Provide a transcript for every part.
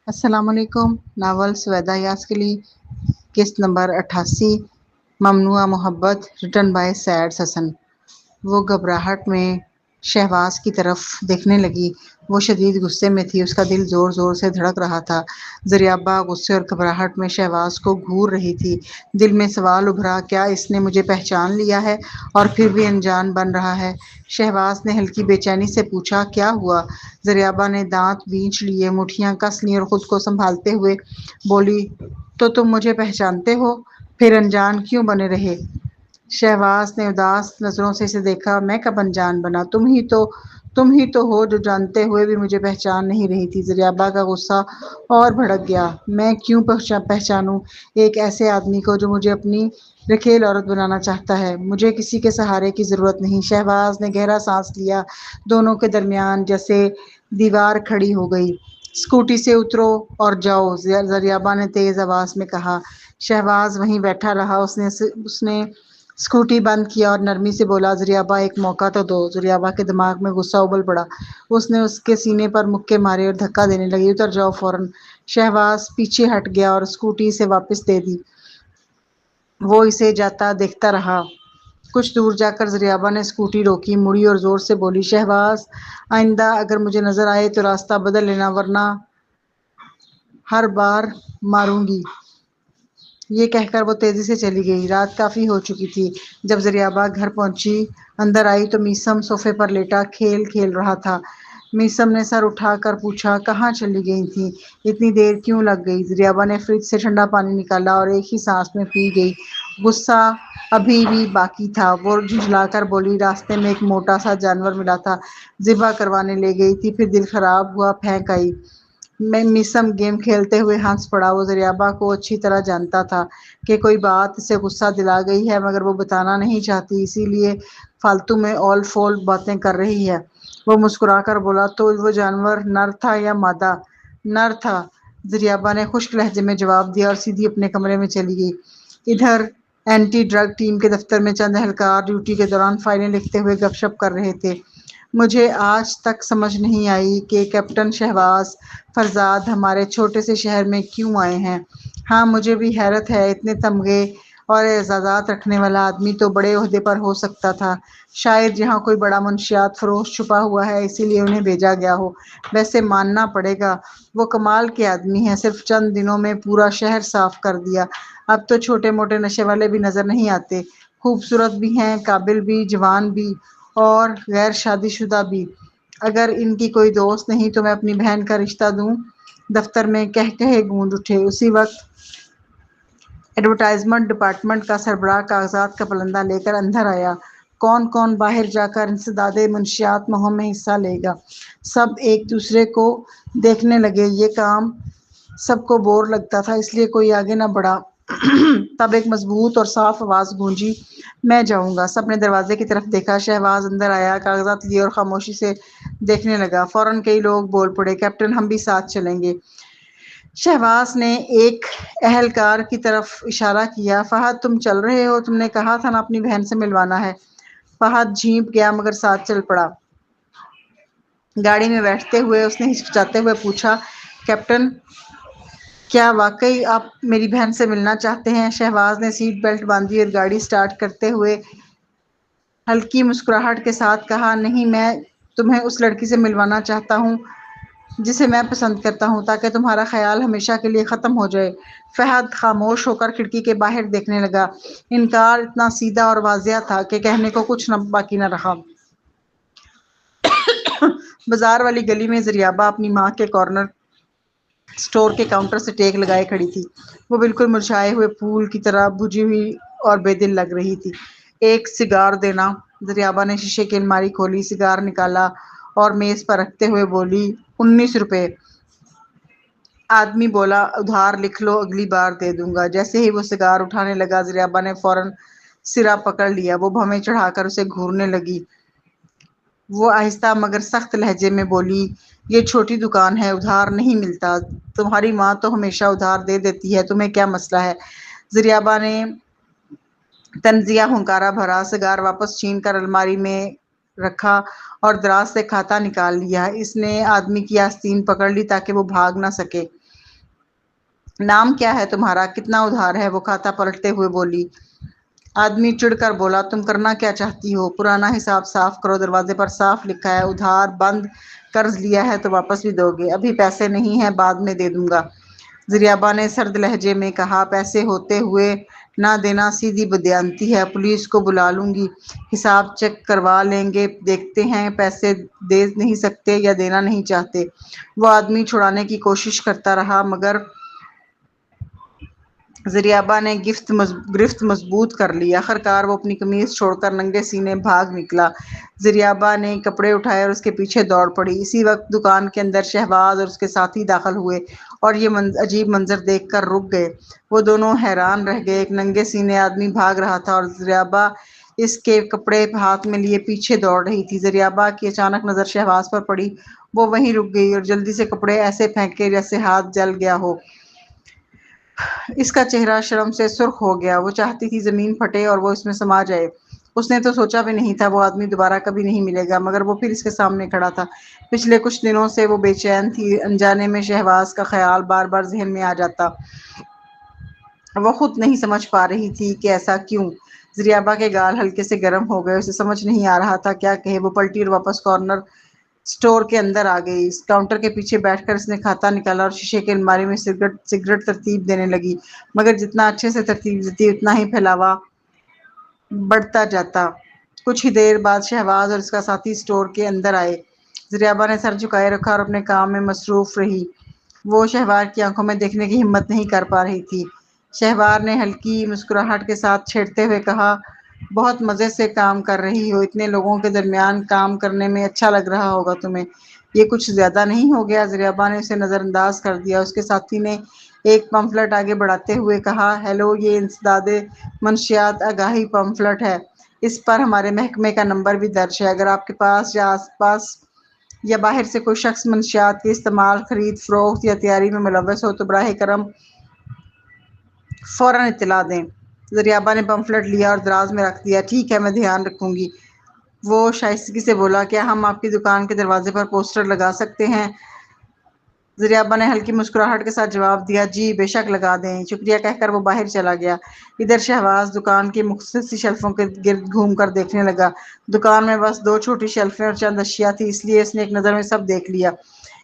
السلام علیکم۔ ناول سویدہ یاس کے لیے قسط نمبر 88 ممنوعہ محبت ریٹن بائی سعد حسن۔ وہ گھبراہٹ میں شہباز کی طرف دیکھنے لگی۔ وہ شدید غصے میں تھی، اس کا دل زور زور سے دھڑک رہا تھا۔ زریابا غصے اور گھبراہٹ میں شہباز کو گھور رہی تھی۔ دل میں سوال ابھرا، کیا اس نے مجھے پہچان لیا ہے اور پھر بھی انجان بن رہا ہے؟ شہباز نے ہلکی بے چینی سے پوچھا، کیا ہوا؟ زریابا نے دانت بینچ لیے، مٹھیاں کس لیں اور خود کو سنبھالتے ہوئے بولی، تو تم مجھے پہچانتے ہو، پھر انجان کیوں بنے رہے؟ شہباز نے اداس نظروں سے اسے دیکھا، میں کب انجان بنا؟ تم ہی تو ہو جو جانتے ہوئے بھی مجھے پہچان نہیں رہی تھی۔ زریابا کا غصہ اور بھڑک گیا، میں کیوں پہچانوں ایک ایسے آدمی کو جو مجھے اپنی رکھیل عورت بنانا چاہتا ہے؟ مجھے کسی کے سہارے کی ضرورت نہیں۔ شہباز نے گہرا سانس لیا، دونوں کے درمیان جیسے دیوار کھڑی ہو گئی۔ اسکوٹی سے اترو اور جاؤ، زریابا نے تیز آواز میں کہا۔ شہباز وہیں بیٹھا رہا۔ اس نے اسکوٹی بند کیا اور نرمی سے بولا، زریابا ایک موقع تو دو۔ زریابا کے دماغ میں غصہ ابل پڑا۔ اس نے اس کے سینے پر مکے مارے اور دھکا دینے لگی، اتر جاؤ فوراً۔ شہباز پیچھے ہٹ گیا اور اسکوٹی اسے واپس دے دی۔ وہ اسے جاتا دیکھتا رہا۔ کچھ دور جا کر زریابا نے اسکوٹی روکی، مڑی اور زور سے بولی، شہباز، آئندہ اگر مجھے نظر آئے تو راستہ بدل لینا، ورنہ ہر بار ماروں گی۔ یہ کہہ کر وہ تیزی سے چلی گئی۔ رات کافی ہو چکی تھی۔ جب زریابا گھر پہنچی، اندر آئی تو میثم صوفے پر لیٹا کھیل رہا تھا۔ میثم نے سر اٹھا کر پوچھا، کہاں چلی گئی تھیں؟ اتنی دیر کیوں لگ گئی؟ زریابا نے فریج سے ٹھنڈا پانی نکالا اور ایک ہی سانس میں پی گئی۔ غصہ ابھی بھی باقی تھا۔ وہ جھنجھلا کر بولی، راستے میں ایک موٹا سا جانور ملا تھا، ذبح کروانے لے گئی تھی، پھر دل خراب ہوا پھینک آئی۔ میثم گیم کھیلتے ہوئے ہنس پڑا۔ وہ زریابا کو اچھی طرح جانتا تھا کہ کوئی بات اسے غصہ دلا گئی ہے، مگر وہ بتانا نہیں چاہتی، اسی لیے فالتو میں اول فول باتیں کر رہی ہے۔ وہ مسکرا کر بولا، تو وہ جانور نر تھا یا مادہ؟ نر تھا، زریابا نے خشک لہجے میں جواب دیا اور سیدھی اپنے کمرے میں چلی گئی۔ ادھر اینٹی ڈرگ ٹیم کے دفتر میں چند اہلکار ڈیوٹی کے دوران فائلیں لکھتے ہوئے گپ شپ کر رہے تھے۔ مجھے آج تک سمجھ نہیں آئی کہ کیپٹن شہباز فرزاد ہمارے چھوٹے سے شہر میں کیوں آئے ہیں۔ ہاں، مجھے بھی حیرت ہے، اتنے تمغے اور اعزازات رکھنے والا آدمی تو بڑے عہدے پر ہو سکتا تھا۔ شاید یہاں کوئی بڑا منشیات فروش چھپا ہوا ہے، اسی لیے انہیں بھیجا گیا ہو۔ ویسے ماننا پڑے گا، وہ کمال کے آدمی ہیں، صرف چند دنوں میں پورا شہر صاف کر دیا۔ اب تو چھوٹے موٹے نشے والے بھی نظر نہیں آتے، خوبصورت بھی ہیں، قابل بھی، جوان بھی اور غیر شادی شدہ بھی۔ اگر ان کی کوئی دوست نہیں تو میں اپنی بہن کا رشتہ دوں؟ دفتر میں قہقہے گونج اٹھے۔ اسی وقت ایڈورٹائزمنٹ ڈپارٹمنٹ کا سربراہ کاغذات کا پلندہ لے کر اندر آیا۔ کون کون باہر جا کر انسداد منشیات مہم میں حصہ لے گا؟ سب ایک دوسرے کو دیکھنے لگے۔ یہ کام سب کو بور لگتا تھا، اس لیے کوئی آگے نہ بڑھا۔ تب ایک مضبوط اور صاف آواز گونجی، میں جاؤں گا۔ سب نے دروازے کی طرف دیکھا۔ شہباز اندر آیا، کاغذات لیے اور خاموشی سے دیکھنے لگا۔ فوراً کئی لوگ بول پڑے، کیپٹن ہم بھی ساتھ چلیں گے۔ شہباز نے ایک اہلکار کی طرف اشارہ کیا، فہد تم چل رہے ہو؟ تم نے کہا تھا نا اپنی بہن سے ملوانا ہے۔ فہد جھینپ گیا مگر ساتھ چل پڑا۔ گاڑی میں بیٹھتے ہوئے اس نے ہچکچاتے ہوئے پوچھا، کیپٹن کیا واقعی آپ میری بہن سے ملنا چاہتے ہیں؟ شہباز نے سیٹ بیلٹ باندھی اور گاڑی سٹارٹ کرتے ہوئے ہلکی مسکراہٹ کے ساتھ کہا، نہیں، میں تمہیں اس لڑکی سے ملوانا چاہتا ہوں جسے میں پسند کرتا ہوں، تاکہ تمہارا خیال ہمیشہ کے لیے ختم ہو جائے۔ فہد خاموش ہو کر کھڑکی کے باہر دیکھنے لگا۔ انکار اتنا سیدھا اور واضح تھا کہ کہنے کو کچھ باقی نہ رہا۔ بازار والی گلی میں زریابا اپنی ماں کے کارنر اسٹور کے کاؤنٹر سے ٹیک لگائے کھڑی تھی۔ وہ بالکل مرجھائے ہوئے پھول کی طرح بجھی ہوئی اور بے دل لگ رہی تھی۔ ایک سگار دینا؟ زریابا نے شیشے کی الماری کھولی، سگار نکالا اور میز پر رکھتے ہوئے بولی، 19 روپے۔ آدمی بولا، ادھار لکھ لو، اگلی بار دے دوں گا۔ جیسے ہی وہ سگار اٹھانے لگا، زریابا نے فوراً سرا پکڑ لیا۔ وہ بھویں چڑھا کر اسے گھورنے لگی۔ وہ آہستہ مگر سخت لہجے میں بولی، یہ چھوٹی دکان ہے، ادھار نہیں ملتا۔ تمہاری ماں تو ہمیشہ ادھار دے دیتی ہے، تمہیں کیا مسئلہ ہے؟ زریابا نے تنزیہ ہنکارا بھرا، سگار واپس چھین کر الماری میں رکھا اور دراز سے کھاتا نکال لیا۔ اس نے آدمی کی آستین پکڑ لی تاکہ وہ بھاگ نہ سکے۔ نام کیا ہے تمہارا؟ کتنا ادھار ہے؟ وہ کھاتا پلٹتے ہوئے بولی۔ آدمی چڑ کر بولا، تم کرنا کیا چاہتی ہو؟ پرانا حساب صاف کرو، دروازے پر صاف لکھا ہے ادھار بند، قرض لیا ہے تو واپس بھی دو گے؟ ابھی پیسے نہیں ہیں، بعد میں دے دوں گا، زریابا نے سرد لہجے میں کہا۔ پیسے ہوتے ہوئے نہ دینا سیدھی بدیانتی ہے، پولیس کو بلا لوں گی، حساب چیک کروا لیں گے، دیکھتے ہیں پیسے دے نہیں سکتے یا دینا نہیں چاہتے۔ وہ آدمی چھڑانے کی کوشش کرتا رہا مگر زریابا نے گرفت مضبوط کر لی۔ آخرکار وہ اپنی قمیض چھوڑ کر ننگے سینے بھاگ نکلا۔ زریابا نے کپڑے اٹھائے اور اس کے پیچھے دوڑ پڑی۔ اسی وقت دکان کے اندر شہباز اور اس کے ساتھی داخل ہوئے اور یہ عجیب منظر دیکھ کر رک گئے۔ وہ دونوں حیران رہ گئے۔ ایک ننگے سینے آدمی بھاگ رہا تھا اور زریابا اس کے کپڑے ہاتھ میں لیے پیچھے دوڑ رہی تھی۔ زریابا کی اچانک نظر شہباز پر پڑی، وہ وہیں رک گئی اور جلدی سے کپڑے ایسے پھینکے جیسے ہاتھ جل گیا ہو۔ اس کا چہرہ شرم سے سرخ ہو گیا۔ وہ چاہتی تھی زمین پھٹے اور وہ اس میں سما جائے۔ اس نے تو سوچا بھی نہیں تھا وہ آدمی دوبارہ کبھی نہیں ملے گا، مگر وہ پھر اس کے سامنے کھڑا تھا۔ پچھلے کچھ دنوں سے وہ بے چین تھی، انجانے میں شہباز کا خیال بار بار ذہن میں آ جاتا۔ وہ خود نہیں سمجھ پا رہی تھی کہ ایسا کیوں۔ زریابا کے گال ہلکے سے گرم ہو گئے، اسے سمجھ نہیں آ رہا تھا کیا کہے۔ وہ پلٹی اور واپس کارنر اسٹور کے اندر آ گئی۔ کاؤنٹر کے پیچھے بیٹھ کر اس نے کھاتا نکالا اور شیشے کے الماری میں سگریٹ ترتیب دینے لگی، مگر جتنا اچھے سے ترتیب دیتی اتنا ہی پھیلاوا بڑھتا جاتا۔ کچھ ہی دیر بعد شہباز اور اس کا ساتھی اسٹور کے اندر آئے۔ زریابا نے سر جھکائے رکھا اور اپنے کام میں مصروف رہی۔ وہ شہباز کی آنکھوں میں دیکھنے کی ہمت نہیں کر پا رہی تھی۔ شہباز نے ہلکی مسکراہٹ کے ساتھ چھیڑتے ہوئے کہا، بہت مزے سے کام کر رہی ہو، اتنے لوگوں کے درمیان کام کرنے میں اچھا لگ رہا ہوگا تمہیں، یہ کچھ زیادہ نہیں ہو گیا؟ زریابا نے اسے نظر انداز کر دیا۔ اس کے ساتھی نے ایک پمفلٹ آگے بڑھاتے ہوئے کہا، ہیلو، یہ انسداد منشیات آگاہی پمفلٹ ہے، اس پر ہمارے محکمے کا نمبر بھی درج ہے۔ اگر آپ کے پاس یا آس پاس یا باہر سے کوئی شخص منشیات کے استعمال، خرید فروخت یا تیاری میں ملوث ہو تو براہ کرم فوراً اطلاع دیں۔ زریابا نے پمفلٹ لیا اور دراز میں رکھ دیا۔ ٹھیک ہے، میں دھیان رکھوں گی، وہ شائستگی سے بولا۔ کیا ہم آپ کی دکان کے دروازے پر پوسٹر لگا سکتے ہیں؟ زریابا نے ہلکی مسکراہٹ کے ساتھ جواب دیا، جی بے شک لگا دیں۔ شکریہ کہہ کر وہ باہر چلا گیا۔ ادھر شہباز دکان کی مختصر سی شیلفوں کے گرد گھوم کر دیکھنے لگا۔ دکان میں بس 2 چھوٹی شیلفیں اور چند اشیاء تھی، اس لیے اس نے ایک نظر میں سب دیکھ لیا۔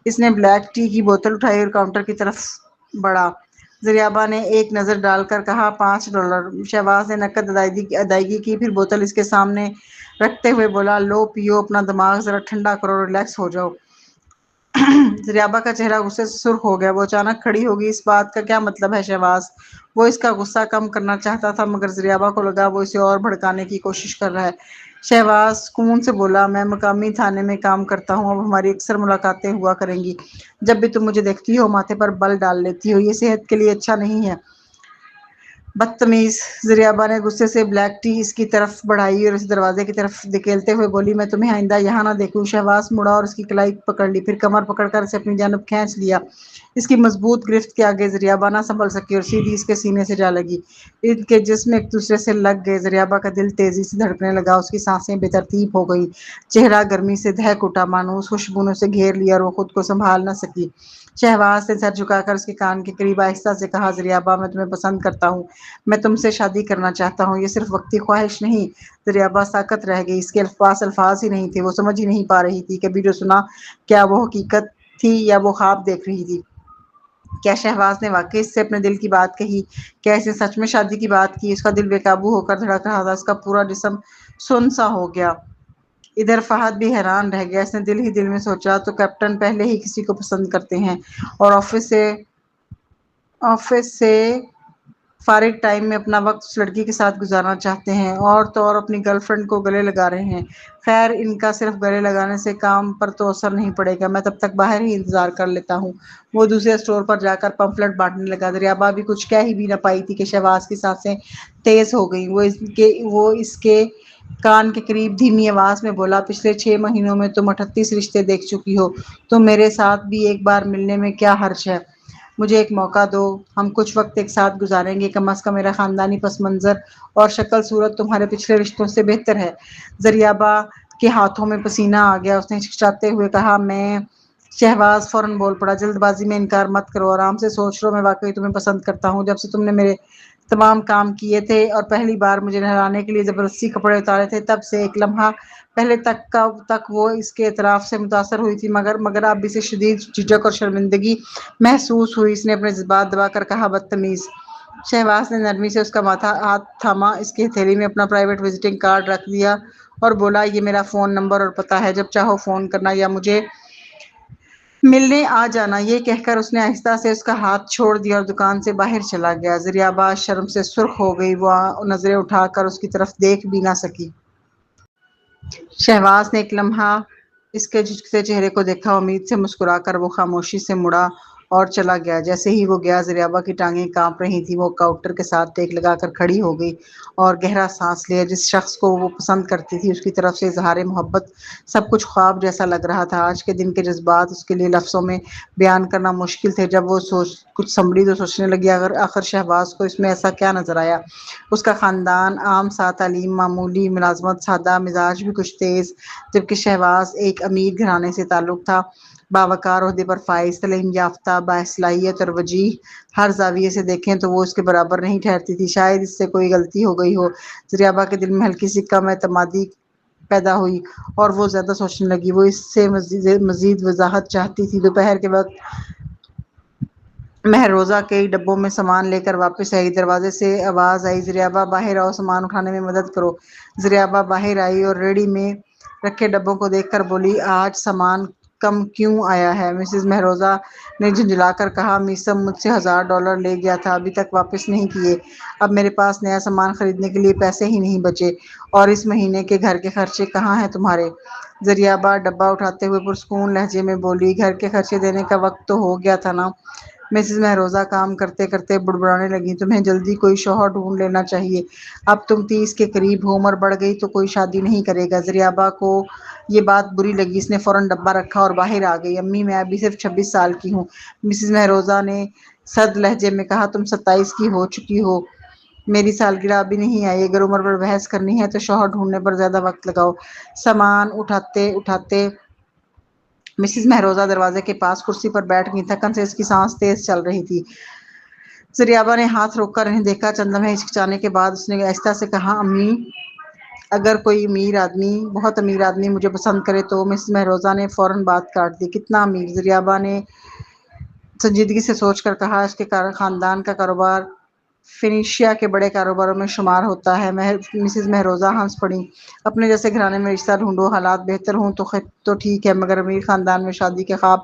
اس نے بلیک ٹی کی بوتل اٹھائی اور کاؤنٹر کی طرف بڑھا۔ زریابا نے ایک نظر ڈال کر کہا، $5۔ شہباز نے نقد ادائیگی کی، پھر بوتل اس کے سامنے رکھتے ہوئے بولا، لو پیو، اپنا دماغ ذرا ٹھنڈا کرو، ریلیکس ہو جاؤ۔ زریابا کا چہرہ غصے سے سرخ ہو گیا۔ وہ اچانک کھڑی ہو گئی۔ اس بات کا کیا مطلب ہے شہباز؟ وہ اس کا غصہ کم کرنا چاہتا تھا، مگر زریابا کو لگا وہ اسے اور بھڑکانے کی کوشش کر رہا ہے۔ شہباز سکون سے بولا، میں مقامی تھانے میں کام کرتا ہوں، اب ہماری اکثر ملاقاتیں ہوا کریں گی۔ جب بھی تم مجھے دیکھتی ہو ماتھے پر بل ڈال لیتی ہو، یہ صحت کے لیے اچھا نہیں ہے، بدتمیز۔ زریابا نے غصے سے بلیک ٹی اس کی طرف بڑھائی اور اسے دروازے کی طرف دھکیلتے ہوئے بولی، میں تمہیں آئندہ یہاں نہ دیکھوں۔ شہباز مڑا اور اس کی کلائی پکڑ لی، پھر کمر پکڑ کر اسے اپنی جانب کھینچ لیا۔ اس کی مضبوط گرفت کے آگے زریابا نہ سنبھل سکی اور سیدھی اس کے سینے سے جا لگی۔ ان کے جسم ایک دوسرے سے لگ گئے۔ زریابا کا دل تیزی سے دھڑکنے لگا، اس کی سانسیں بے ترتیب ہو گئی، چہرہ گرمی سے دہک اٹھا، مانو اس خوشبو نے اسے گھیر لیا اور وہ خود کو سنبھال نہ سکی۔ شہباز نے سر جھکا کر اس کے کان کے قریب آہستہ سے کہا، زریابا، میں تمہیں پسند کرتا ہوں، میں تم سے شادی کرنا چاہتا ہوں، یہ صرف وقتی خواہش نہیں۔ زریابا ساکت رہ گئی، اس کے پاس الفاظ ہی نہیں تھے، وہ سمجھ ہی نہیں پا رہی تھی کبھی جو سنا کیا وہ حقیقت تھی یا وہ خواب دیکھ رہی تھی۔ کیا شہباز نے واقعی اس سے اپنے دل کی بات کہی؟ کیا اس نے سچ میں شادی کی بات کی؟ اس کا دل بے قابو ہو کر دھڑک رہا تھا، اس کا پورا جسم سن سا ہو گیا۔ ادھر فہد بھی حیران رہ گیا۔ اس نے دل ہی دل میں سوچا، تو کیپٹن پہلے ہی کسی کو پسند کرتے ہیں اور آفس سے فارغ ٹائم میں اپنا وقت اس لڑکی کے ساتھ گزارنا چاہتے ہیں، اور تو اور اپنی گرل فرینڈ کو گلے لگا رہے ہیں۔ خیر، ان کا صرف گلے لگانے سے کام پر تو اثر نہیں پڑے گا، میں تب تک باہر ہی انتظار کر لیتا ہوں۔ وہ دوسرے اسٹور پر جا کر پمفلٹ بانٹنے لگا۔ زریابا بھی کچھ کہہ ہی بھی نہ پائی تھی کہ شہباز کی سانسیں تیز ہو گئیں۔ وہ اس کے کان کے قریب دھیمی آواز میں بولا، پچھلے 6 مہینوں میں تم 38 رشتے دیکھ چکی ہو، تو میرے ساتھ بھی ایک بار ملنے میں کیا حرج ہے؟ مجھے ایک موقع دو، ہم کچھ وقت ایک ساتھ گزاریں گے، کم از کم میرا خاندانی پس منظر اور شکل صورت تمہارے پچھلے رشتوں سے بہتر ہے۔ زریابا کے ہاتھوں میں پسینہ آ گیا، اس نے ہچکچاتے ہوئے کہا، میں شہباز فوراً بول پڑا، جلد بازی میں انکار مت کرو، آرام سے سوچ لو، میں واقعی تمہیں پسند کرتا ہوں۔ جب سے تم نے میرے تمام کام کیے تھے اور پہلی بار مجھے نہلانے کے لیے زبردستی کپڑے اتارے تھے، تب سے ایک لمحہ پہلے تک وہ اس کے اعتراف سے متاثر ہوئی تھی، مگر اب اسے شدید جھجک اور شرمندگی محسوس ہوئی۔ اس نے اپنے جذبات دبا کر کہا، بدتمیز۔ شہباز نے نرمی سے اس کا ماتھا ہاتھ تھاما، اس کی ہتھیلی میں اپنا پرائیویٹ وزٹنگ کارڈ رکھ دیا اور بولا، یہ میرا فون نمبر اور پتہ ہے، جب چاہو فون کرنا یا مجھے ملنے آ جانا۔ یہ کہہ کر اس نے آہستہ سے اس کا ہاتھ چھوڑ دیا اور دکان سے باہر چلا گیا۔ زریابا شرم سے سرخ ہو گئی، وہ نظریں اٹھا کر اس کی طرف دیکھ بھی نہ سکی۔ شہباز نے ایک لمحہ اس کے جھجکتے چہرے کو دیکھا، امید سے مسکرا کر وہ خاموشی سے مڑا اور چلا گیا۔ جیسے ہی وہ گیا، زریابا کی ٹانگیں کانپ رہی تھیں، وہ کاؤنٹر کے ساتھ ٹیک لگا کر کھڑی ہو گئی اور گہرا سانس لیا۔ جس شخص کو وہ پسند کرتی تھی، اس کی طرف سے اظہار محبت سب کچھ خواب جیسا لگ رہا تھا۔ آج کے دن کے جذبات اس کے لیے لفظوں میں بیان کرنا مشکل تھے۔ جب وہ کچھ سنبھلی تو سوچنے لگی، آخر شہباز کو اس میں ایسا کیا نظر آیا؟ اس کا خاندان عام سا، تعلیم معمولی، ملازمت سادہ، مزاج بھی کچھ تیز، جبکہ شہباز ایک امیر گھرانے سے تعلق تھا، باوقار، عہدے پر فائز، تعلیم یافتہ، باصلاحیت اور وجیح۔ ہر زاویے سے دیکھیں تو وہ اس کے برابر نہیں ٹھہرتی تھی۔ شاید اس سے کوئی غلطی ہو گئی ہو۔ زریابا کے دل میں ہلکی سی کم اعتمادی پیدا ہوئی اور وہ زیادہ سوچنے لگی۔ وہ اس سے مزید وضاحت چاہتی تھی۔ دوپہر کے وقت مہروزہ کئی ڈبوں میں سامان لے کر واپس آئی۔ دروازے سے آواز آئی، زریابا باہر آؤ، سامان اٹھانے میں مدد کرو۔ زریابا باہر آئی اور ریڑھی میں رکھے ڈبوں کو دیکھ کر بولی، آج سامان کم کیوں آیا ہے؟ مسز مہروزہ نے جھنجھلا کر کہا، میثم مجھ سے $1000 لے گیا تھا، ابھی تک واپس نہیں کیے۔ اب میرے پاس نیا سامان خریدنے کے لیے پیسے ہی نہیں بچے، اور اس مہینے کے گھر کے خرچے کہاں ہیں تمہارے؟ زریابا ڈبہ اٹھاتے ہوئے پرسکون لہجے میں بولی، گھر کے خرچے دینے کا وقت تو ہو گیا تھا نا۔ مسز مہروزہ کام کرتے کرتے بڑبڑانے لگیں، تمہیں جلدی کوئی شوہر ڈھونڈ لینا چاہیے، اب تم 30 کے قریب ہو، عمر بڑھ گئی تو کوئی شادی نہیں کرے گا۔ زریابا کو یہ بات بری لگی، اس نے فوراً ڈبہ رکھا اور باہر آ گئی۔ امی، میں ابھی صرف 26 سال کی ہوں، مسز مہروزہ نے سرد لہجے میں کہا، تم 27 کی ہو چکی ہو، میری سالگرہ ابھی نہیں آئی، اگر عمر پر بحث کرنی ہے تو شوہر ڈھونڈنے پر زیادہ وقت لگاؤ۔ سامان اٹھاتے اٹھاتے مسز مہروزہ دروازے کے پاس کرسی پر بیٹھ گئی، تھکن سے اس کی سانس تیز چل رہی تھی۔ زریابا نے ہاتھ روک کر انہیں دیکھا، چند لمحے ہچکچانے کے بعد اس نے آہستہ سے کہا، امی، اگر کوئی بہت امیر آدمی مجھے پسند کرے تو؟ مسز مہروزہ نے فوراً بات کاٹ دی، کتنا امیر؟ زریابا نے سنجیدگی سے سوچ کر کہا، اس کے خاندان کا کاروبار فینیشیا کے بڑے کاروباروں میں شمار ہوتا ہے۔ مسز مہروزہ ہنس پڑیں، اپنے جیسے گھرانے میں رشتہ ڈھونڈو، حالات بہتر ہوں تو ٹھیک ہے، مگر امیر خاندان میں شادی کے خواب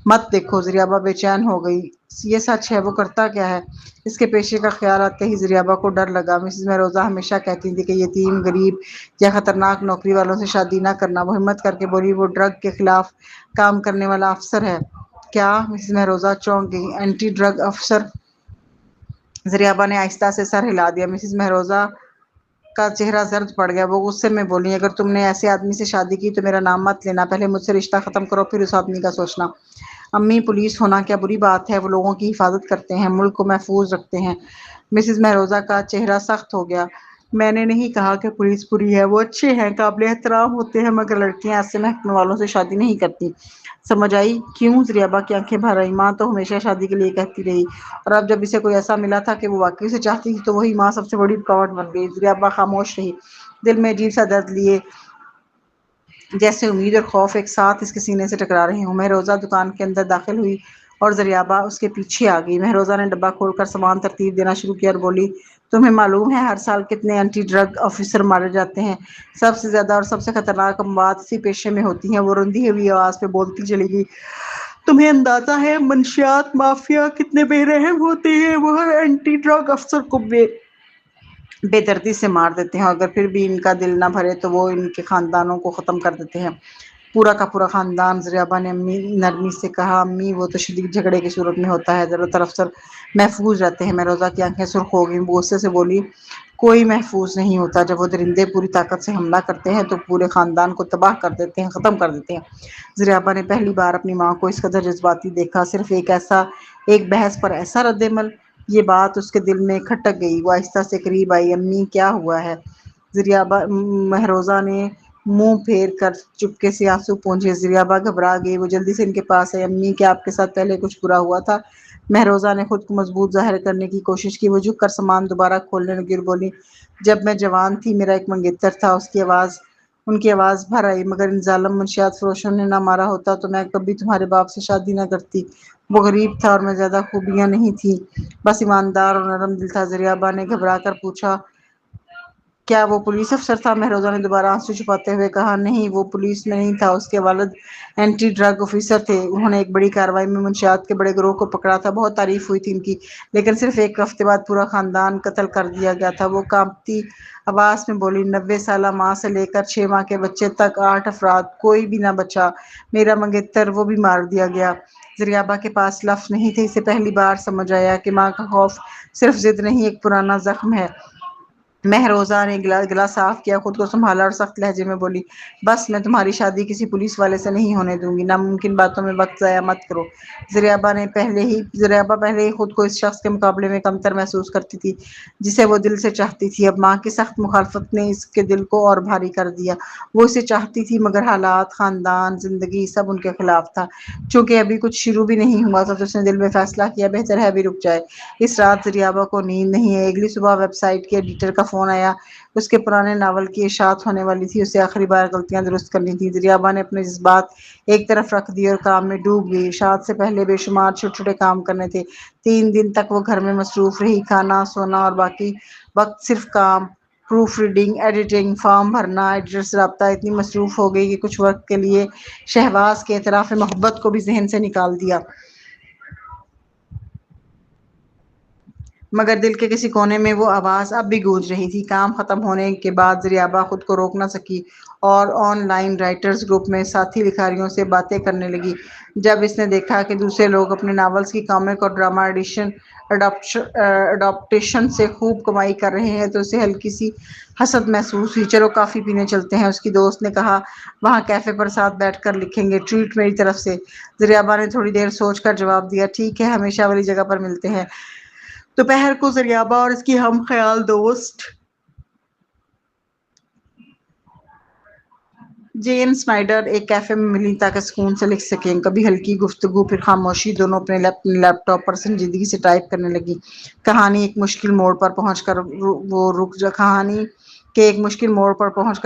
مت دیکھو۔ زریابا بے چین ہو گئی، یہ سچ ہے؟ وہ کرتا کیا ہے؟ اس کے پیشے کا خیال آتے ہی زریابا کو ڈر لگا۔ مسز مہروزہ ہمیشہ کہتی تھی کہ یتیم، غریب یا خطرناک نوکری والوں سے شادی نہ کرنا۔ وہ ہمت کر کے بولی، وہ ڈرگ کے خلاف کام کرنے والا افسر ہے۔ کیا؟ مسز مہروزہ چونک گئی، اینٹی ڈرگ افسر؟ زریابا نے آہستہ سے سر ہلا دیا۔ مسز مہروزہ کا چہرہ زرد پڑ گیا، وہ غصے میں بولی، اگر تم نے ایسے آدمی سے شادی کی تو میرا نام مت لینا، پہلے مجھ سے رشتہ ختم کرو، پھر اس آدمی کا سوچنا۔ امی، پولیس ہونا کیا بری بات ہے؟ وہ لوگوں کی حفاظت کرتے ہیں، ملک کو محفوظ رکھتے ہیں۔ مسز مہروزہ کا چہرہ سخت ہو گیا، میں نے نہیں کہا کہ پولیس بری ہے، وہ اچھے ہیں، قابل احترام ہوتے ہیں، مگر لڑکیاں ایسے محکمے والوں سے شادی نہیں کرتی، سمجھ آئی؟ کیوں؟ زریابا کی آنکھیں بھر آئیں، ماں تو ہمیشہ شادی کے لیے کہتی رہی، اور اب جب اسے کوئی ایسا ملا تھا کہ وہ واقعی اسے چاہتی تھی تو وہی ماں سب سے بڑی رکاوٹ بن گئی۔ زریابا خاموش رہی، دل میں عجیب سا درد لیے جیسے امید اور خوف ایک ساتھ اس کے سینے سے ٹکرا رہے ہوں۔ مہروزہ دکان کے اندر داخل ہوئی اور زریابا اس کے پیچھے آ گئی۔ مہروزہ نے ڈبہ کھول کر سامان ترتیب دینا شروع کیا اور بولی، تمہیں معلوم ہے ہر سال کتنے اینٹی ڈرگ آفیسر مارے جاتے ہیں؟ سب سے زیادہ اور سب سے خطرناک اموات اسی پیشے میں ہوتی ہیں۔ وہ رندی ہوئی آواز پہ بولتی چلی گئی، تمہیں اندازہ ہے منشیات مافیا کتنے بے رحم ہوتے ہیں؟ وہ ہر اینٹی ڈرگ افسر کو بے دردی سے مار دیتے ہیں، اور اگر پھر بھی ان کا دل نہ بھرے تو وہ ان کے خاندانوں کو ختم کر دیتے ہیں، پورا کا پورا خاندان۔ زریابا نے نرمی سے کہا، امی، وہ تو شدید جھگڑے کی صورت میں ہوتا ہے، زیادہ تر افسر محفوظ رہتے ہیں۔ مہروزہ کی آنکھیں سرخ ہو گئیں، وہ غصے سے بولی، کوئی محفوظ نہیں ہوتا، جب وہ درندے پوری طاقت سے حملہ کرتے ہیں تو پورے خاندان کو تباہ کر دیتے ہیں، ختم کر دیتے ہیں۔ زریابا نے پہلی بار اپنی ماں کو اس قدر جذباتی دیکھا، صرف ایک بحث پر ایسا رد عمل، یہ بات اس کے دل میں کھٹک گئی۔ وہ آہستہ سے قریب آئی، امی، کیا ہوا ہے؟ مہروزہ نے منہ پھیر کر چپکے سے آنسو پونچھے۔ زریابا گھبرا گئی، وہ جلدی سے ان کے پاس آئی۔ امی کیا آپ کے ساتھ پہلے کچھ برا ہوا تھا؟ مہروزہ نے خود کو مضبوط ظاہر کرنے کی کوشش کی، وہ جھک کر سامان دوبارہ کھولنے لگی اور بولی، جب میں جوان تھی میرا ایک منگیتر تھا، ان کی آواز بھر آئی، مگر ان ظالم منشیات فروشوں نے نہ مارا ہوتا تو میں کبھی تمہارے باپ سے شادی نہ کرتی۔ وہ غریب تھا اور میں زیادہ خوبیاں نہیں تھی، بس ایماندار اور نرم دل تھا۔ زریابا نے گھبرا کر پوچھا، کیا وہ پولیس افسر تھا؟ مہروزہ نے دوبارہ آنسو چھپاتے ہوئے کہا، نہیں، وہ پولیس میں نہیں تھا، اس کے والد اینٹی ڈرگ آفیسر تھے، انہوں نے ایک بڑی کارروائی میں منشیات کے بڑے گروہ کو پکڑا تھا، بہت تعریف ہوئی تھی ان کی، لیکن صرف ایک ہفتے بعد پورا خاندان قتل کر دیا گیا تھا۔ وہ کانپتی آواز میں بولی، 90 سالہ ماں سے لے کر 6 ماہ کے بچے تک، 8 افراد، کوئی بھی نہ بچا، میرا منگیتر وہ بھی مار دیا گیا۔ زریابا کے پاس لفظ نہیں تھے، اسے پہلی بار سمجھ آیا کہ ماں کا خوف صرف ضد نہیں، ایک پرانا زخم ہے۔ مہروزہ نے گلا صاف کیا، خود کو سنبھالا اور سخت لہجے میں بولی، بس میں تمہاری شادی کسی پولیس والے سے نہیں ہونے دوں گی، ناممکن باتوں میں وقت ضائع مت کرو۔ زریابا پہلے ہی خود کو اس شخص کے مقابلے میں کمتر محسوس کرتی تھی جسے وہ دل سے چاہتی تھی، اب ماں کی سخت مخالفت نے اس کے دل کو اور بھاری کر دیا۔ وہ اسے چاہتی تھی مگر حالات، خاندان، زندگی سب ان کے خلاف تھا۔ چونکہ ابھی کچھ شروع بھی نہیں ہوا تھا تو اس نے دل میں فیصلہ کیا، بہتر ہے ابھی رک جائے۔ اس رات زریابا کو نیند نہیں آئی۔ اگلی صبح ویب سائٹ کے ایڈیٹر کا فون آیا، اس کے پرانے ناول کی اشاعت ہونے والی تھی، اسے آخری بار غلطیاں درست کرنی تھی۔ زریابا نے اپنے جذبات ایک طرف رکھ دیے اور کام میں ڈوب گئی۔ اشاعت سے پہلے بے شمار چھوٹے چھوٹے کام کرنے تھے۔ 3 دن تک وہ گھر میں مصروف رہی، کھانا، سونا اور باقی وقت صرف کام، پروف ریڈنگ، ایڈیٹنگ، فارم بھرنا، ایڈیٹر سے رابطہ، اتنی مصروف ہو گئی کہ کچھ وقت کے لیے شہباز کے اعتراف محبت کو بھی ذہن سے نکال دیا۔ مگر دل کے کسی کونے میں وہ آواز اب بھی گونج رہی تھی۔ کام ختم ہونے کے بعد زریابا خود کو روک نہ سکی اور آن لائن رائٹرز گروپ میں ساتھی لکھاریوں سے باتیں کرنے لگی۔ جب اس نے دیکھا کہ دوسرے لوگ اپنے ناولز کی کامک اور ڈرامہ اڈاپٹیشن سے خوب کمائی کر رہے ہیں تو اسے ہلکی سی حسد محسوس ہوئی۔ چلو کافی پینے چلتے ہیں، اس کی دوست نے کہا، وہاں کیفے پر ساتھ بیٹھ کر لکھیں گے، ٹریٹ میری طرف سے۔ زریابا نے تھوڑی دیر سوچ کر جواب دیا، ٹھیک ہے، ہمیشہ والی جگہ پر ملتے ہیں۔ دوپہر کو زریابا اور اس کی ہم خیال دوست جین سنائڈر ایک کیفے میں ملی تاکہ سکون سے لکھ سکیں۔ کبھی ہلکی گفتگو، پھر خاموشی، دونوں اپنے لیپ ٹاپ پر سنجیدگی سے ٹائپ کرنے لگی۔ کہانی کے ایک مشکل موڑ پر پہنچ کر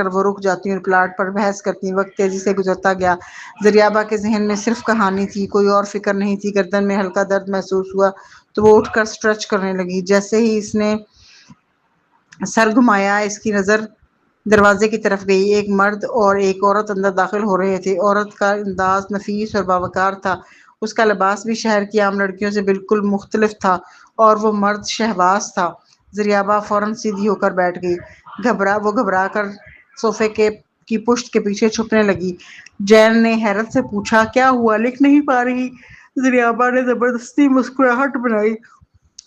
وہ رک جاتی اور پلاٹ پر بحث کرتی۔ وقت تیزی سے گزرتا گیا۔ زریابا کے ذہن میں صرف کہانی تھی، کوئی اور فکر نہیں تھی۔ گردن میں ہلکا درد محسوس ہوا تو وہ اٹھ کر اسٹریچ کرنے لگی۔ جیسے ہی اس نے سر گھمایا، اس کی نظر دروازے کی طرف گئی۔ ایک مرد اور ایک عورت اندر داخل ہو رہے تھے۔ عورت کا انداز نفیس اور باوقار تھا، اس کا لباس بھی شہر کی عام لڑکیوں سے بالکل مختلف تھا، اور وہ مرد شہباز تھا۔ زریابا فوراً سیدھی ہو کر بیٹھ گئی۔ وہ گھبرا کر صوفے کی پشت کے پیچھے چھپنے لگی۔ جین نے حیرت سے پوچھا، کیا ہوا، لکھ نہیں پا رہی؟ زریابا نے زبردستی مسکراہٹ بنائی،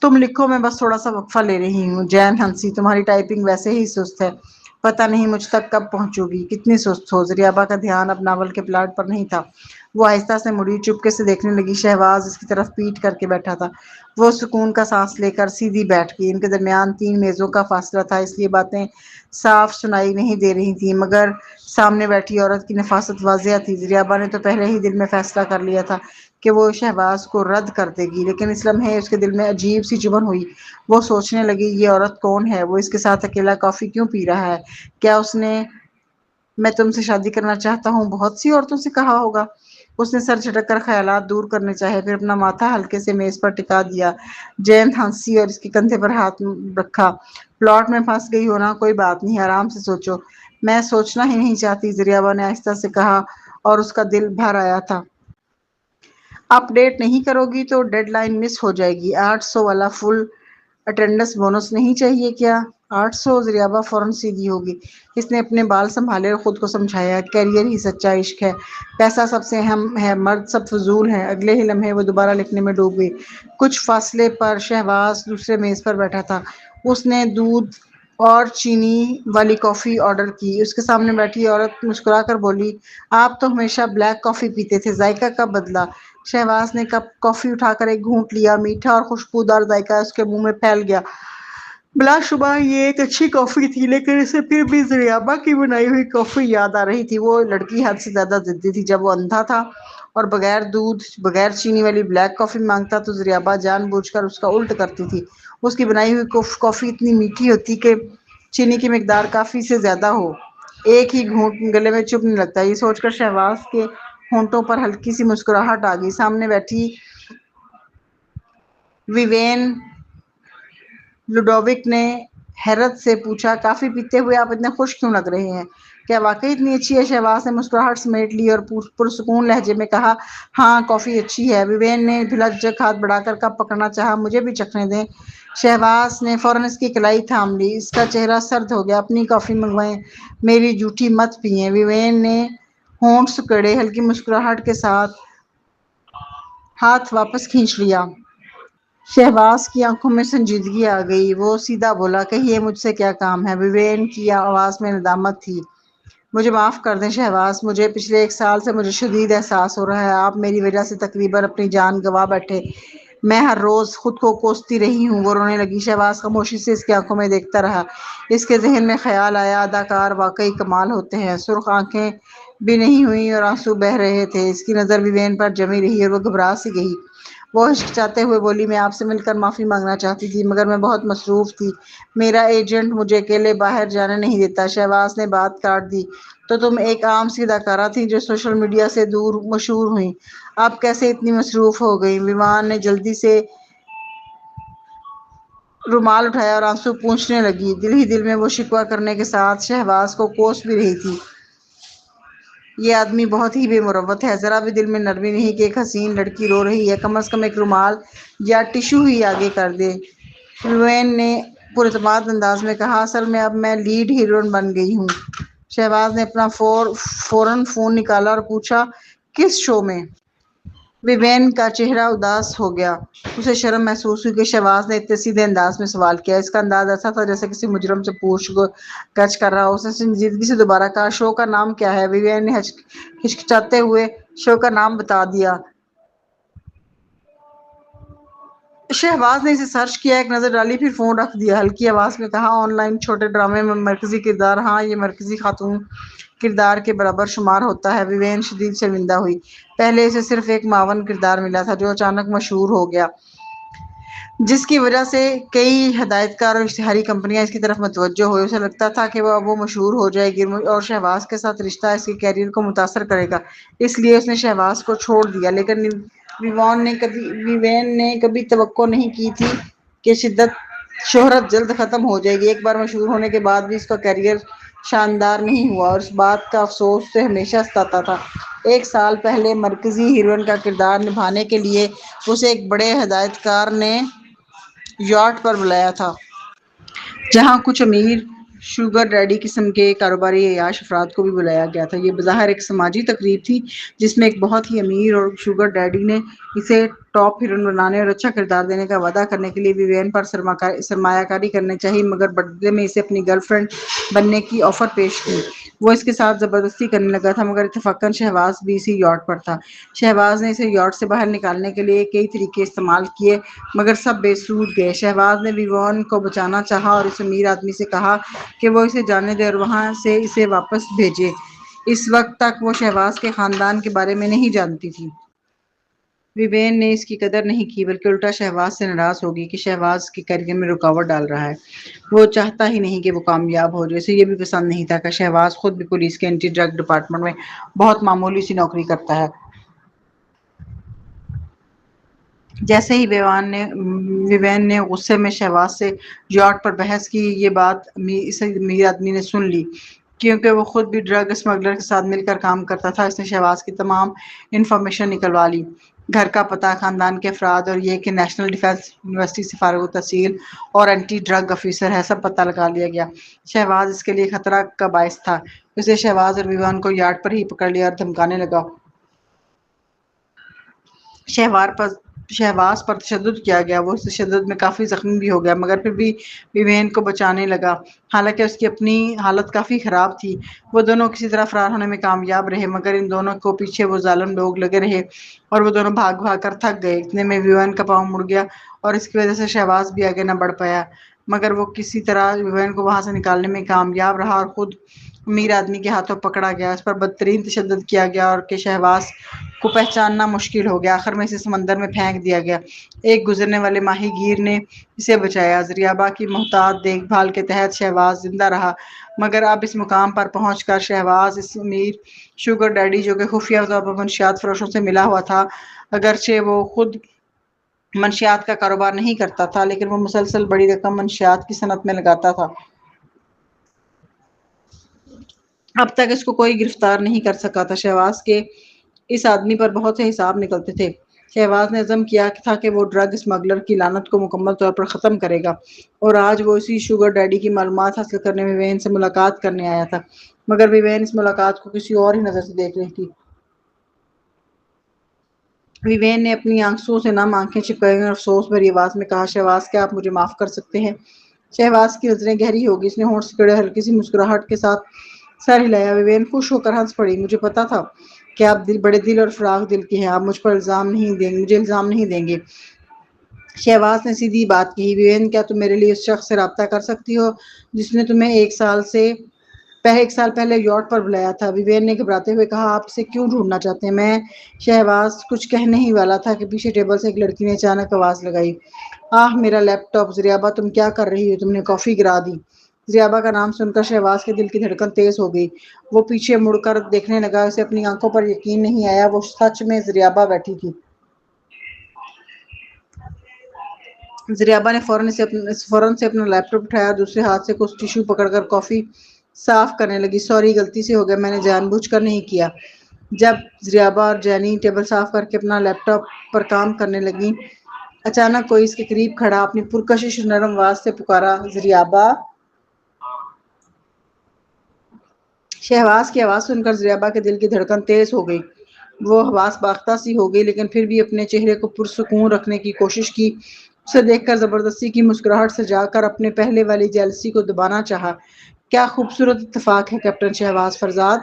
تم لکھو، میں بس تھوڑا سا وقفہ لے رہی ہوں۔ جین ہنسی، تمہاری ٹائپنگ ویسے ہی سست ہے، پتہ نہیں مجھ تک کب پہنچو گی، کتنی سست ہو۔ زریابا کا دھیان اب ناول کے پلاٹ پر نہیں تھا، وہ آہستہ سے مڑی، چپکے سے دیکھنے لگی۔ شہباز اس کی طرف پیٹ کر کے بیٹھا تھا۔ وہ سکون کا سانس لے کر سیدھی بیٹھ گئی۔ ان کے درمیان 3 میزوں کا فاصلہ تھا، اس لیے باتیں صاف سنائی نہیں دے رہی تھیں، مگر سامنے بیٹھی عورت کی نفاست واضح تھی۔ زریابا نے تو پہلے ہی دل میں فیصلہ کر لیا تھا کہ وہ شہباز کو رد کر دے گی، لیکن اس لمحے اس کے دل میں عجیب سی چبھن ہوئی۔ وہ سوچنے لگی، یہ عورت کون ہے؟ وہ اس کے ساتھ اکیلا کافی کیوں پی رہا ہے؟ کیا اس نے میں تم سے شادی کرنا چاہتا ہوں بہت سی عورتوں سے کہا ہوگا؟ اس نے سر جھٹک کر خیالات دور کرنے چاہے، پھر اپنا ماتھا ہلکے سے میز پر ٹکا دیا۔ جین ہنسی اور اس کے کندھے پر ہاتھ رکھا، پلاٹ میں پھنس گئی ہو نا، کوئی بات نہیں، آرام سے سوچو۔ میں سوچنا ہی نہیں چاہتی، زریابا نے آہستہ سے کہا، اور اس کا دل بھر آیا تھا۔ اپ ڈیٹ نہیں کرو گی تو ڈیڈ لائن مس ہو جائے گی۔ 800 والا فل اٹینڈنس بونس نہیں چاہیے کیا؟ 800؟ زریابا فوراً سیدھی ہوگی۔ اس نے اپنے بال سنبھالے اور خود کو سمجھایا، کیریئر ہی سچا عشق ہے، پیسہ سب سے اہم ہے، مرد سب فضول ہیں۔ اگلے ہی لمحے وہ دوبارہ لکھنے میں ڈوب گئی۔ کچھ فاصلے پر شہباز دوسرے میز پر بیٹھا تھا۔ اس نے دودھ اور چینی والی کافی آرڈر کی۔ اس کے سامنے بیٹھی عورت مسکرا کر بولی، آپ تو ہمیشہ بلیک کافی پیتے تھے، ذائقہ کب بدلا؟ شہباز نے کپ کافی اٹھا کر ایک گھونٹ لیا، میٹھا اور خوشبودار ذائقہ اس کے منہ میں پھیل گیا۔ بلا شبہ یہ ایک اچھی کافی تھی، لیکن اسے پھر بھی زریابا کی بنائی ہوئی کافی یاد آ رہی تھی۔ وہ لڑکی حد سے زیادہ ضدی تھی۔ جب وہ اندھا تھا اور بغیر دودھ بغیر چینی والی بلیک کافی مانگتا تو زریابا جان بوجھ کر اس کا الٹ کرتی تھی۔ اس کی بنائی ہوئی کافی اتنی میٹھی ہوتی کہ چینی کی مقدار کافی سے زیادہ ہو، ایک ہی گھونٹ گلے میں چبھنے لگتا۔ یہ سوچ کر شہباز کے ہونٹوں پر ہلکی سی مسکراہٹ آ گئی۔ سامنے بیٹھی ویوین لوڈووک نے حیرت سے پوچھا، کافی پیتے ہوئے آپ اتنے خوش کیوں لگ رہے ہیں؟ کیا واقعی اتنی اچھی ہے؟ شہباز نے مسکراہٹ سمیٹ لی اور پرسکون لہجے میں کہا، ہاں کافی اچھی ہے۔ ویوین نے دھڑک ہاتھ بڑھا کر کپ پکڑنا چاہا، مجھے بھی چکھنے دیں۔ شہباز نے فوراً اس کی کلائی تھام لی۔ اس کا چہرہ سرد ہو گیا۔ اپنی کافی منگوائیں، میری جھوٹی مت پئیں۔ ویوین نے ہونٹ سکیڑے ہلکی مسکراہٹ کے ساتھ ہاتھ واپس کھینچ لیا۔ شہباز کی آنکھوں میں سنجیدگی آ گئی۔ وہ سیدھا بولا، کہیے مجھ سے کیا کام ہے؟ ویوین کی آواز میں ندامت تھی۔ مجھے معاف کر دیں شہباز، مجھے پچھلے 1 سال سے مجھے شدید احساس ہو رہا ہے، آپ میری وجہ سے تقریباً اپنی جان گنوا بیٹھے۔ میں ہر روز خود کو کوستی رہی ہوں۔ وہ رونے لگی۔ شہباز خاموشی سے اس کی آنکھوں میں دیکھتا رہا۔ اس کے ذہن میں خیال آیا، اداکار واقعی کمال ہوتے ہیں۔ سرخ آنکھیں بھی نہیں ہوئیں اور آنسو بہہ رہے تھے۔ اس کی نظر ویوین پر جمی رہی اور وہ گھبرا سی گئی۔ وہ ہچکچاتے ہوئے بولی، میں آپ سے مل کر معافی مانگنا چاہتی تھی، مگر میں بہت مصروف تھی۔ میرا ایجنٹ مجھے اکیلے باہر جانے نہیں دیتا۔ شہباز نے بات کاٹ دی، تو تم ایک عام سی اداکارہ تھیں جو سوشل میڈیا سے دور مشہور ہوئیں، اب کیسے اتنی مصروف ہو گئیں؟ ویوان نے جلدی سے رومال اٹھایا اور آنسو پوچھنے لگی۔ دل ہی دل میں وہ شکوہ کرنے کے ساتھ شہباز کو کوس بھی رہی تھی، یہ آدمی بہت ہی بے مروت ہے، ذرا بھی دل میں نرمی نہیں کہ ایک حسین لڑکی رو رہی ہے، کم از کم ایک رومال یا ٹشو ہی آگے کر دے۔ ویوین نے پراعتماد انداز میں کہا، اصل میں اب میں لیڈ ہیروئن بن گئی ہوں۔ شہباز نے اپنا فوراً فون نکالا اور پوچھا، کس شو میں؟ ویوین کا چہرہ اداس ہو گیا۔ اسے شرم محسوس ہوئی کہ شہباز نے اتنے سیدھے انداز میں سوال کیا۔ اس کا انداز ایسا تھا جیسے کسی مجرم سے پوچھ گچھ کر رہا ہو۔ اس نے سنجیدگی سے دوبارہ کہا، شو کا نام کیا ہے؟ ویوین نے ہچکچاتے ہوئے شو کا نام بتا دیا۔ شہباز نے اسے سرچ کیا، ایک نظر ڈالی، پھر فون رکھ دیا۔ ہلکی آواز میں کہا، آن لائن چھوٹے ڈرامے میں مرکزی کردار؟ ہاں، یہ مرکزی خاتون کردار کے برابر شمار ہوتا ہے۔ ویوین شدید شرمندہ ہوئی۔ پہلے اسے صرف ایک معاون کردار ملا تھا جو اچانک مشہور ہو گیا، جس کی وجہ سے کئی ہدایتکار اور اشتہاری کمپنیاں اس کی طرف متوجہ ہوئے۔ اسے لگتا تھا کہ اب وہ مشہور ہو جائے گی اور شہباز کے ساتھ رشتہ اس کے کیریئر کو متاثر کرے گا، اس لیے اس نے شہباز کو چھوڑ دیا۔ لیکن ویوین نے کبھی توقع نہیں کی تھی کہ شہرت جلد ختم ہو جائے گی۔ ایک بار مشہور ہونے کے بعد بھی اس کا کیریئر شاندار نہیں ہوا اور اس بات کا افسوس اسے ہمیشہ ستاتا تھا۔ 1 سال پہلے مرکزی ہیروئن کا کردار نبھانے کے لیے اسے ایک بڑے ہدایتکار نے یاٹ پر بلایا تھا، جہاں کچھ امیر شوگر ڈیڈی قسم کے کاروباری عیاش افراد کو بھی بلایا گیا تھا۔ یہ بظاہر ایک سماجی تقریب تھی جس میں ایک بہت ہی امیر اور شوگر ڈیڈی نے اسے ٹاپ ہیروئن بنانے اور اچھا کردار دینے کا وعدہ کرنے کے لیے ویوین پر سرمایہ کاری کرنی چاہی، مگر بدلے میں اسے اپنی گرل فرینڈ بننے کی آفر پیش کی۔ وہ اس کے ساتھ زبردستی کرنے لگا تھا، مگر اتفاقاً شہباز بھی اسی یاٹ پر تھا۔ شہباز نے اسے یاٹ سے باہر نکالنے کے لیے کئی طریقے استعمال کیے، مگر سب بے سود گئے۔ شہباز نے ویوان کو بچانا چاہا اور اس امیر آدمی سے کہا کہ وہ اسے جانے دے اور وہاں سے اسے واپس بھیجے۔ اس وقت تک وہ شہباز کے خاندان کے بارے میں نہیں جانتی تھی۔ ویوین نے اس کی قدر نہیں کی، بلکہ الٹا شہباز سے ناراض ہو گئی کہ شہباز کے کیریئر میں رکاوٹ ڈال رہا ہے۔ وہ چاہتا ہی نہیں کہ وہ کامیاب ہو جائے۔ اسے یہ بھی پسند نہیں تھا کہ شہباز خود بھی پولیس کے اینٹی ڈرگ ڈپارٹمنٹ میں بہت معمولی سی نوکری کرتا ہے۔ جیسے ہی ویوین نے غصے میں شہباز سے یاٹ پر بحث کی، یہ بات اس امیر آدمی نے سن لی۔ کیونکہ وہ خود بھی ڈرگ اسمگلر کے ساتھ مل کر کام کرتا تھا، اس نے شہباز کی تمام انفارمیشن نکلوا لی، گھر کا پتہ، خاندان کے افراد اور یہ کہ نیشنل ڈیفنس یونیورسٹی سے فارغ التحصیل اور اینٹی ڈرگ آفیسر ہے، سب پتہ لگا لیا گیا۔ شہباز اس کے لیے خطرہ کا باعث تھا، اس نے شہباز اور ویوان کو یاٹ پر ہی پکڑ لیا اور دھمکانے لگا۔ شہباز پر تشدد کیا گیا، وہ اس تشدد میں کافی زخمی بھی ہو گیا، مگر پھر بھی ویوین کو بچانے لگا، حالانکہ اس کی اپنی حالت کافی خراب تھی۔ وہ دونوں کسی طرح فرار ہونے میں کامیاب رہے، مگر ان دونوں کو پیچھے وہ ظالم لوگ لگے رہے اور وہ دونوں بھاگ بھاگ کر تھک گئے۔ اتنے میں ویوین کا پاؤں مڑ گیا اور اس کی وجہ سے شہباز بھی آگے نہ بڑھ پایا۔ مگر وہ کسی طرح ویوین کو وہاں سے نکالنے میں کامیاب رہا اور خود امیر آدمی کے ہاتھوں پکڑا گیا۔ اس پر بدترین تشدد کیا گیا اور کہ شہباز کو پہچاننا مشکل ہو گیا۔ آخر میں اسے سمندر میں پھینک دیا گیا۔ ایک گزرنے والے ماہی گیر نے اسے بچایا۔ زریابا کی محتاط دیکھ بھال کے تحت شہباز زندہ رہا، مگر اب اس مقام پر پہنچ کر شہباز اس امیر شوگر ڈیڈی جو کہ خفیہ طور پر منشیات فروشوں سے ملا ہوا تھا، اگرچہ وہ خود منشیات کا کاروبار نہیں کرتا تھا لیکن وہ مسلسل بڑی رقم منشیات کی صنعت میں لگاتا تھا۔ اب تک اس کو کوئی گرفتار نہیں کر سکا تھا۔ شہباز کے اس آدمی پر بہت سے حساب نکلتے تھے۔ شہباز نے عزم کیا تھا کہ وہ ڈرگ اسمگلر کی لعنت کو مکمل طور پر ختم کرے گا، اور آج وہ اسی شوگر ڈیڈی کی معلومات حاصل کرنے ویوین سے ملاقات کرنے آیا تھا، مگر ویوین اس ملاقات کو کسی اور ہی نظر سے دیکھ رہی تھی۔ ویوین نے اپنی آنسوؤں سے نم آنکھیں چپکیں اور افسوس بھری آواز میں کہا، شہباز کیا آپ مجھے معاف کر سکتے ہیں؟ شہباز کی نظریں گہری ہو گئی۔ اس نے ہونٹ سکڑے ہلکی سی مسکراہٹ کے ساتھ سر ہلایا۔ ویوین خوش ہو کر ہنس پڑی۔ مجھے پتا تھا کہ آپ بڑے دل اور فراخ دل کے ہیں، آپ مجھے الزام نہیں دیں گے۔ شہباز نے سیدھی بات کہی، ویوین کیا تم میرے لیے اس شخص سے رابطہ کر سکتی ہو جس نے تمہیں ایک سال پہلے یاٹ پر بلایا تھا؟ ویوین نے گھبراتے ہوئے کہا، آپ اسے کیوں ڈھونڈنا چاہتے ہیں؟ میں شہباز کچھ کہنے ہی والا تھا کہ پیچھے ٹیبل سے ایک لڑکی نے اچانک آواز لگائی، آہ میرا لیپ ٹاپ! زریابا تم کیا کر رہی ہو؟ تم نے کافی گرا دی۔ زریابا کا نام سن کر شہباز کے دل کی دھڑکن تیز ہو گئی۔ وہ پیچھے مڑ کر دیکھنے لگا۔ اسے اپنی آنکھوں پر یقین نہیں آیا، وہ سچ میں زریابا بیٹھی تھی۔ زریابا نے فوراً سے اپنا لیپ ٹاپ اٹھایا اور دوسرے ہاتھ سے کچھ ٹشو پکڑ کر کافی صاف کرنے لگی۔ سوری، غلطی سے ہو گیا، میں نے جان بوجھ کر نہیں کیا۔ جب زریابا اور جینی ٹیبل صاف کر کے اپنا لیپ ٹاپ پر کام کرنے لگیں، اچانک کوئی اس کے قریب کھڑا اپنی پرکشش نرم آواز سے پکارا، زریابا! شہباز کی آواز سن کر زریابا کے دل کی دھڑکن تیز ہو گئی۔ وہ حواس باختہ سی ہو گئی لیکن پھر بھی اپنے چہرے کو پرسکون رکھنے کی کوشش کی۔ اسے دیکھ کر زبردستی کی مسکراہٹ سے جا کر اپنے پہلے والی جیلسی کو دبانا چاہا۔ کیا خوبصورت اتفاق ہے کیپٹن شہباز فرزاد!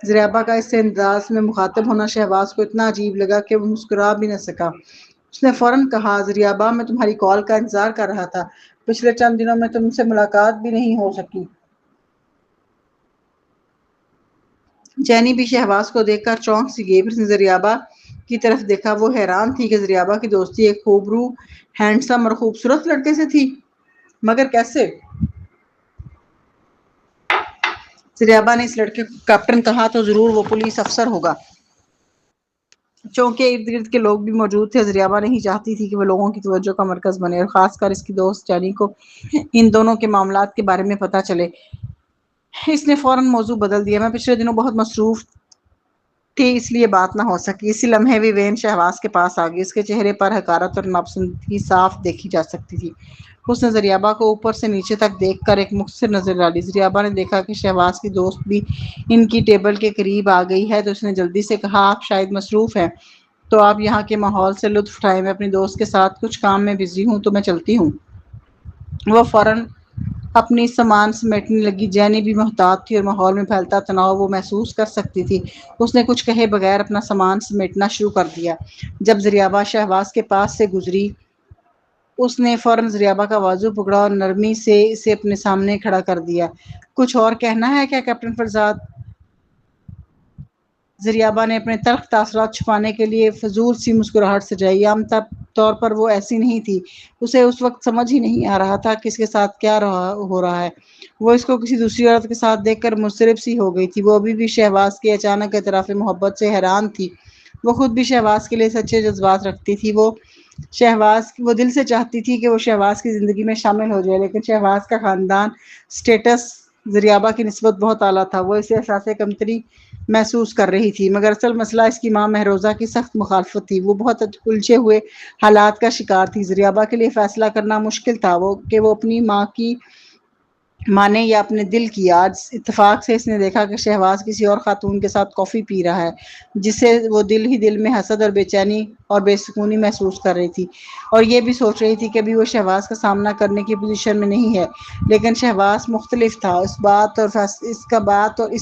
زریابا کا اس سے انداز میں مخاطب ہونا شہباز کو اتنا عجیب لگا کہ وہ مسکرا بھی نہ سکا۔ اس نے فوراً کہا، زریابا میں تمہاری کال کا انتظار کر رہا تھا، پچھلے چند دنوں میں تم سے ملاقات بھی نہیں ہو سکی۔ جینی بھی شہباز کو دیکھ کر چونک سی گئی۔ پھر اس نے زریابا کی طرف دیکھا۔ وہ حیران تھی کہ زریابا کی دوستی ایک خوبرو، ہینڈسم اور خوبصورت لڑکے سے تھی، مگر کیسے؟ زریابا نے اس لڑکے کو کیپٹن کہا تو ضرور وہ پولیس افسر ہوگا۔ چونکہ ارد گرد کے لوگ بھی موجود تھے، زریابا نہیں چاہتی تھی کہ وہ لوگوں کی توجہ کا مرکز بنے، اور خاص کر اس کی دوست جینی کو ان دونوں کے معاملات کے بارے میں پتہ چلے۔ اس نے فوراً موضوع بدل دیا، میں پچھلے دنوں بہت مصروف تھی اس لیے بات نہ ہو سکی۔ اسی لمحے ویوین شہباز کے پاس آ گئی۔ اس کے چہرے پر حقارت اور ناپسندیدگی صاف دیکھی جا سکتی تھی۔ اس نے زریابا کو اوپر سے نیچے تک دیکھ کر ایک مختصر نظر ڈالی۔ زریابا نے دیکھا کہ شہباز کی دوست بھی ان کی ٹیبل کے قریب آ گئی ہے تو اس نے جلدی سے کہا، آپ شاید مصروف ہیں تو آپ یہاں کے ماحول سے لطف اٹھائیں، میں اپنی دوست کے ساتھ کچھ کام میں بزی ہوں تو میں چلتی ہوں۔ وہ فوراً اپنی سامان سمیٹنے لگی۔ جینی بھی محتاط تھی اور ماحول میں پھیلتا تناؤ وہ محسوس کر سکتی تھی۔ اس نے کچھ کہے بغیر اپنا سامان سمیٹنا شروع کر دیا۔ جب زریابا شہباز کے پاس سے گزری، اس نے فوراً زریابا کا بازو پکڑا اور نرمی سے اسے اپنے سامنے کھڑا کر دیا۔ کچھ اور کہنا ہے کیا کیپٹن فرزاد؟ زریابا نے اپنے تلخ تاثرات چھپانے کے لیے فضول سی مسکراہٹ سجائی۔ عام طور پر وہ ایسی نہیں تھی۔ اسے اس وقت سمجھ ہی نہیں آ رہا تھا کہ اس کے ساتھ کیا ہو رہا ہے۔ وہ اس کو کسی دوسری عورت کے ساتھ دیکھ کر مضطرب سی ہو گئی تھی۔ وہ ابھی بھی شہباز کے اچانک اعتراف محبت سے حیران تھی۔ وہ خود بھی شہباز کے لیے سچے جذبات رکھتی تھی۔ وہ دل سے چاہتی تھی کہ وہ شہباز کی زندگی میں شامل ہو جائے، لیکن شہباز کا خاندان سٹیٹس زریابا کی نسبت بہت اعلیٰ تھا۔ وہ اسے احساس کمتری محسوس کر رہی تھی، مگر اصل مسئلہ اس کی ماں مہروزہ کی سخت مخالفت تھی۔ وہ بہت الجھے ہوئے حالات کا شکار تھی۔ زریابا کے لیے فیصلہ کرنا مشکل تھا کہ وہ اپنی ماں کی مانے یا اپنے دل کی۔ آج اتفاق سے اس نے دیکھا کہ شہباز کسی اور خاتون کے ساتھ کافی پی رہا ہے، جس سے وہ دل ہی دل میں حسد اور بے چینی اور بے سکونی محسوس کر رہی تھی، اور یہ بھی سوچ رہی تھی کہ ابھی وہ شہباز کا سامنا کرنے کی پوزیشن میں نہیں ہے۔ لیکن شہباز مختلف تھا۔ اس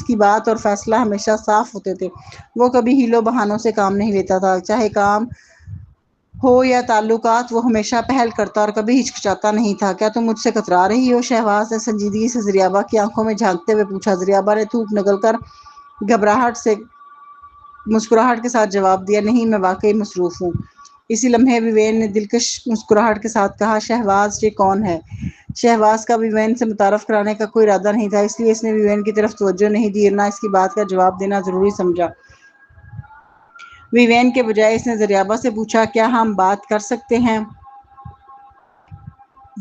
کی بات اور فیصلہ ہمیشہ صاف ہوتے تھے۔ وہ کبھی ہیلوں بہانوں سے کام نہیں لیتا تھا، چاہے کام ہو یا تعلقات، وہ ہمیشہ پہل کرتا اور کبھی ہچکچاتا نہیں تھا۔ کیا تم مجھ سے کترا رہی ہو؟ شہباز نے سنجیدگی سے زریابا کی آنکھوں میں جھانکتے ہوئے پوچھا۔ زریابا نے تھوک نگل کر گھبراہٹ سے مسکراہٹ کے ساتھ جواب دیا، نہیں، میں واقعی مصروف ہوں۔ اسی لمحے ویوین نے دلکش مسکراہٹ کے ساتھ کہا، شہباز، یہ کون ہے؟ شہباز کا ویوین سے متعارف کرانے کا کوئی ارادہ نہیں تھا، اس لیے اس نے ویوین کی طرف توجہ نہیں دی اور نہ اس کی بات کا جواب دینا ضروری سمجھا۔ ویوین کے بجائے اس نے زریابا سے پوچھا، کیا ہم بات کر سکتے ہیں؟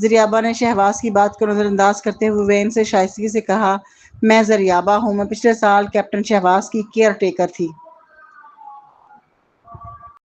زریابا نے شہباز کی بات کو نظر انداز کرتے ہوئے ویوین سے شائستگی سے کہا، میں زریابا ہوں، میں پچھلے سال کیپٹن شہباز کی کیئر ٹیکر تھی۔